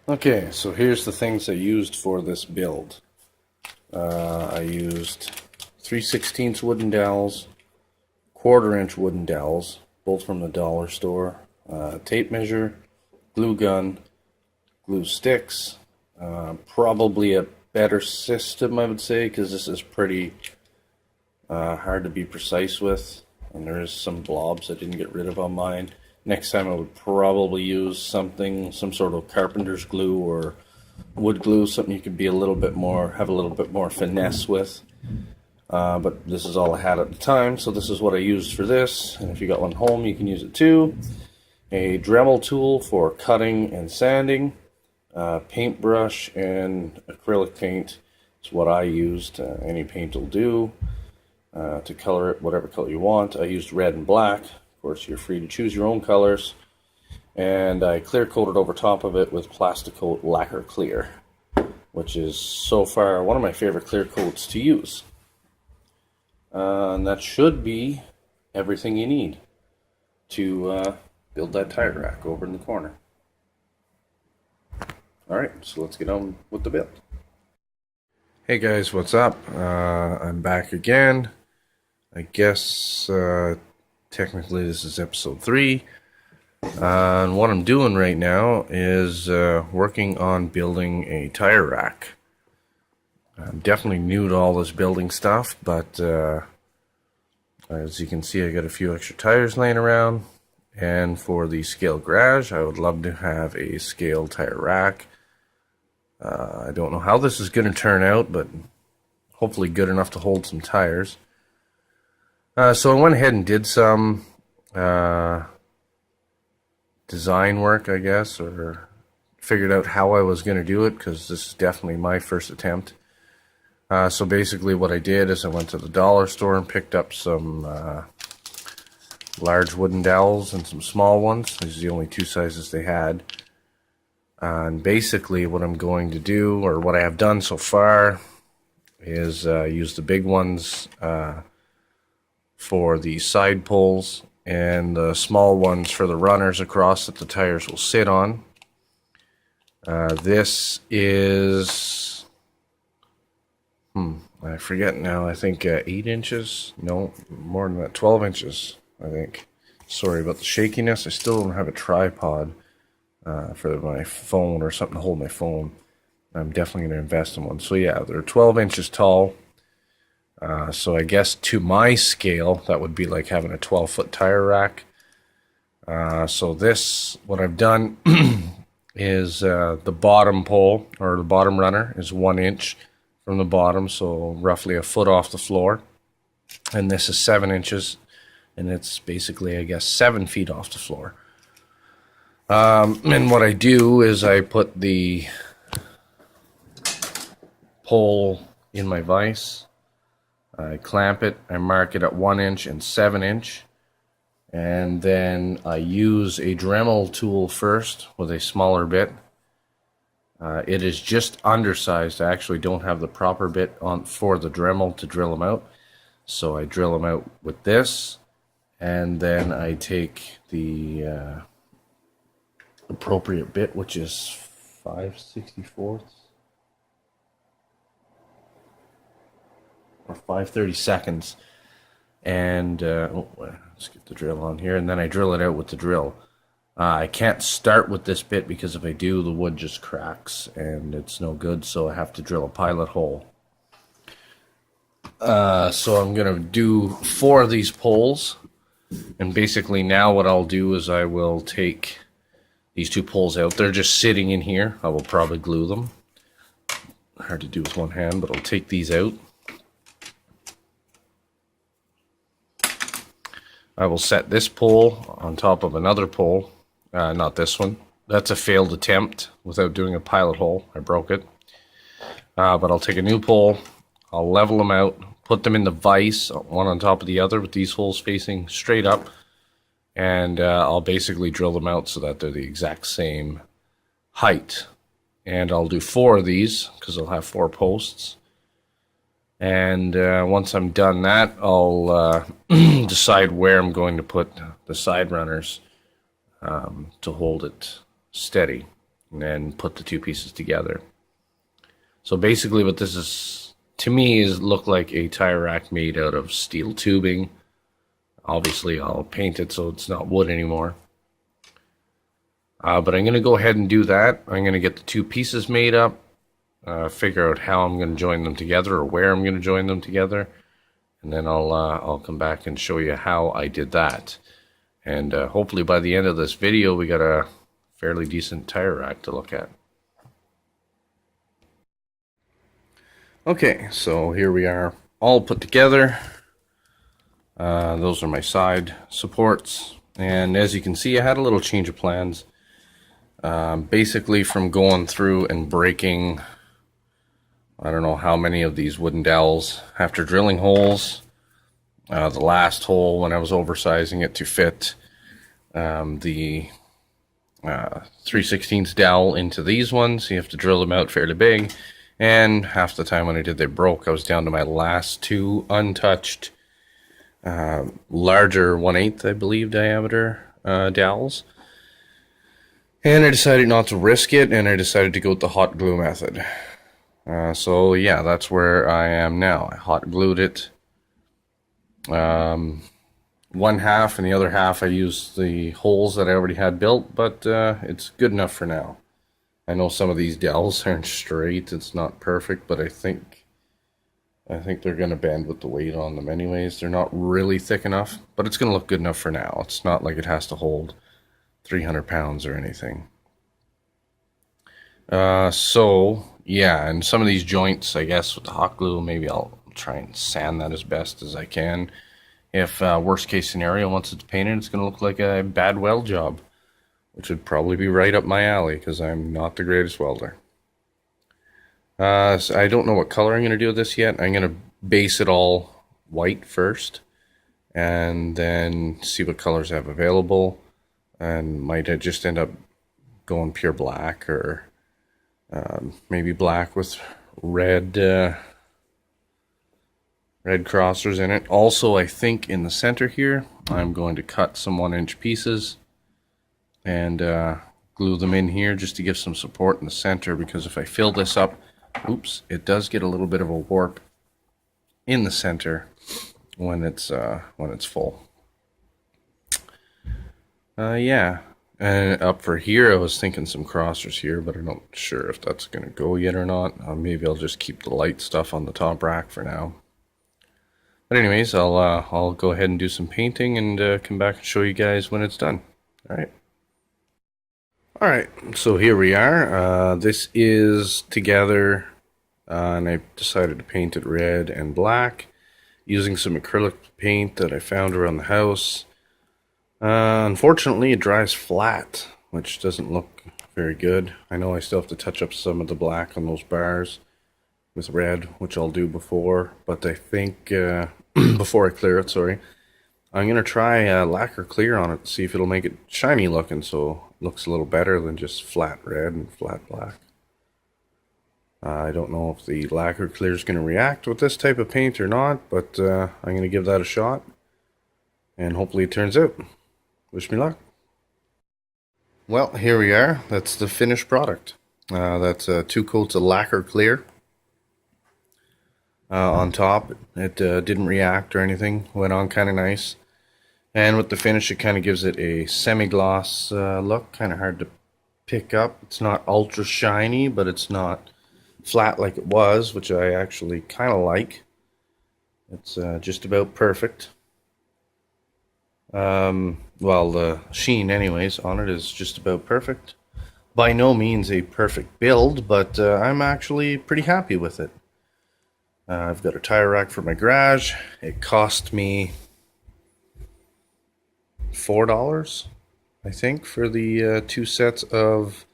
Okay, so here's the things I used for this build. I used 3/16 wooden dowels, 1/4-inch wooden dowels, both from the dollar store, tape measure, glue gun, glue sticks, probably a better system I would say, because this is pretty hard to be precise with, and there is some blobs I didn't get rid of on mine. Next time I would probably use some sort of carpenter's glue or wood glue, something you could be have a little bit more finesse with. But this is all I had at the time, so this is what I used for this. And if you got one home, you can use it too. A Dremel tool for cutting and sanding, paintbrush and acrylic paint is what I used. Any paint will do to color it whatever color you want. I used red and black. Of course, you're free to choose your own colors. And I clear coated over top of it with Plasticoat Lacquer Clear, which is so far one of my favorite clear coats to use. And that should be everything you need to build that tire rack over in the corner. Alright, so let's get on with the build. Hey guys, what's up? I'm back again. I guess technically this is episode 3. And what I'm doing right now is working on building a tire rack. I'm definitely new to all this building stuff, but as you can see, I got a few extra tires laying around. And for the scale garage, I would love to have a scale tire rack. I don't know how this is going to turn out, but hopefully good enough to hold some tires. So I went ahead and did some design work, I guess, or figured out how I was going to do it, because this is definitely my first attempt. So basically what I did is I went to the dollar store and picked up some large wooden dowels and some small ones. These are the only two sizes they had. And basically what I'm going to do, or what I have done so far, is use the big ones for the side poles and the small ones for the runners across that the tires will sit on. This is, I forget now, I think 8 inches? No, more than that, 12 inches, I think. Sorry about the shakiness, I still don't have a tripod for my phone or something to hold my phone. I'm definitely going to invest in one. So yeah, they're 12 inches tall. So I guess to my scale, that would be like having a 12-foot tire rack. So this, what I've done is the bottom pole, or the bottom runner, is 1 inch from the bottom, so roughly a foot off the floor. And this is 7 inches, and it's basically, I guess, 7 feet off the floor. And what I do is I put the pole in my vise. I clamp it, I mark it at 1 inch and 7 inch, and then I use a Dremel tool first with a smaller bit. It is just undersized. I actually don't have the proper bit on for the Dremel to drill them out, so I drill them out with this, and then I take the appropriate bit, which is 5/64 or 5/32, and let's get the drill on here, and then I drill it out with the drill. I can't start with this bit, because if I do, the wood just cracks and it's no good, so I have to drill a pilot hole. So I'm gonna do 4 of these poles, and basically now what I'll do is I will take these 2 poles out. They're just sitting in here. I will probably glue them. Hard to do with one hand, but I'll take these out. I will set this pole on top of another pole, not this one. That's a failed attempt without doing a pilot hole. I broke it. But I'll take a new pole, I'll level them out, put them in the vise, one on top of the other with these holes facing straight up, and I'll basically drill them out so that they're the exact same height. And I'll do 4 of these because I'll have 4 posts. And once I'm done that, I'll decide where I'm going to put the side runners to hold it steady, and then put the 2 pieces together. So basically what this is, to me, is look like a tire rack made out of steel tubing. Obviously I'll paint it so it's not wood anymore. But I'm going to go ahead and do that. I'm going to get the 2 pieces made up, figure out how I'm going to join them together or where I'm going to join them together, and then I'll come back and show you how I did that. And hopefully by the end of this video we got a fairly decent tire rack to look at. Okay, so here we are all put together. Those are my side supports, and as you can see I had a little change of plans. Basically from going through and breaking I don't know how many of these wooden dowels after drilling holes. The last hole when I was oversizing it to fit the 3/16 dowel into these ones, you have to drill them out fairly big, and half the time when I did they broke. I was down to my last 2 untouched larger 1/8 I believe diameter dowels. And I decided not to risk it, and I decided to go with the hot glue method. So yeah, that's where I am now. I hot glued it. One half, and the other half I used the holes that I already had built, but it's good enough for now. I know some of these dowels aren't straight. It's not perfect, but I think they're going to bend with the weight on them anyways. They're not really thick enough, but it's going to look good enough for now. It's not like it has to hold 300 pounds or anything. So yeah, and some of these joints, I guess with the hot glue, maybe I'll try and sand that as best as I can. If worst case scenario, once it's painted, it's going to look like a bad weld job, which would probably be right up my alley because I'm not the greatest welder. So I don't know what color I'm going to do with this yet. I'm going to base it all white first, and then see what colors I have available, and might just end up going pure black, or maybe black with red crossers in it. Also, I think in the center here I'm going to cut some 1-inch pieces and glue them in here just to give some support in the center, because if I fill this up, oops, it does get a little bit of a warp in the center when it's full. Yeah, and up for here I was thinking some crossers here, but I'm not sure if that's gonna go yet or not. Maybe I'll just keep the light stuff on the top rack for now. But anyways, I'll go ahead and do some painting and come back and show you guys when it's done. Alright, so here we are. This is together, and I decided to paint it red and black using some acrylic paint that I found around the house. Unfortunately, it dries flat, which doesn't look very good. I know I still have to touch up some of the black on those bars with red, which I'll do before, but I think before I clear it, sorry, I'm going to try lacquer clear on it to see if it'll make it shiny looking, so it looks a little better than just flat red and flat black. I don't know if the lacquer clear is going to react with this type of paint or not, but I'm going to give that a shot, and hopefully it turns out. Wish me luck. Well, here we are. That's the finished product. That's 2 coats of lacquer clear. On top, it didn't react or anything. Went on kind of nice. And with the finish, it kind of gives it a semi-gloss look. Kind of hard to pick up. It's not ultra shiny, but it's not flat like it was, which I actually kind of like. It's just about perfect. Well, the sheen anyways on it is just about perfect. By no means a perfect build, but I'm actually pretty happy with it. I've got a tire rack for my garage. It cost me $4, I think, for the 2 sets of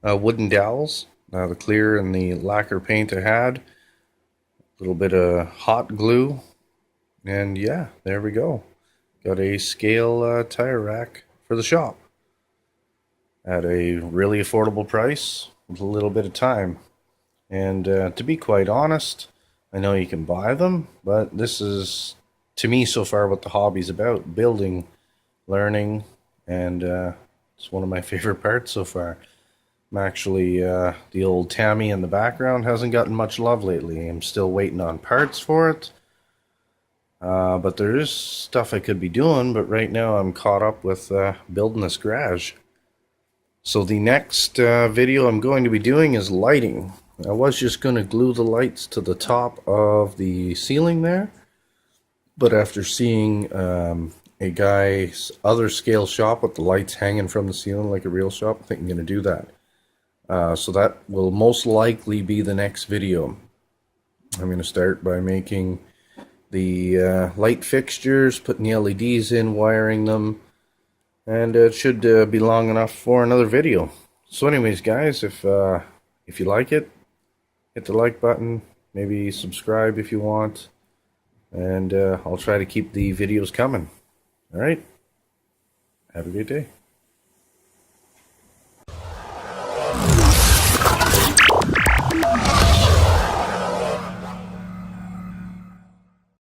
wooden dowels. The clear and the lacquer paint I had. A little bit of hot glue. And yeah, there we go. Got a scale tire rack for the shop. at a really affordable price with a little bit of time. And to be quite honest, I know you can buy them, but this is, to me, so far what the hobby's about: building, learning, and it's one of my favorite parts so far. I'm actually, the old Tammy in the background hasn't gotten much love lately. I'm still waiting on parts for it. But there is stuff I could be doing, but right now I'm caught up with building this garage. So the next video I'm going to be doing is lighting. I was just going to glue the lights to the top of the ceiling there, but after seeing a guy's other scale shop with the lights hanging from the ceiling like a real shop, I think I'm going to do that. So that will most likely be the next video. I'm going to start by making the light fixtures, putting the LEDs in, wiring them, and it should be long enough for another video. So anyways, guys, if you like it, hit the like button, maybe subscribe if you want, and I'll try to keep the videos coming. Alright, have a great day.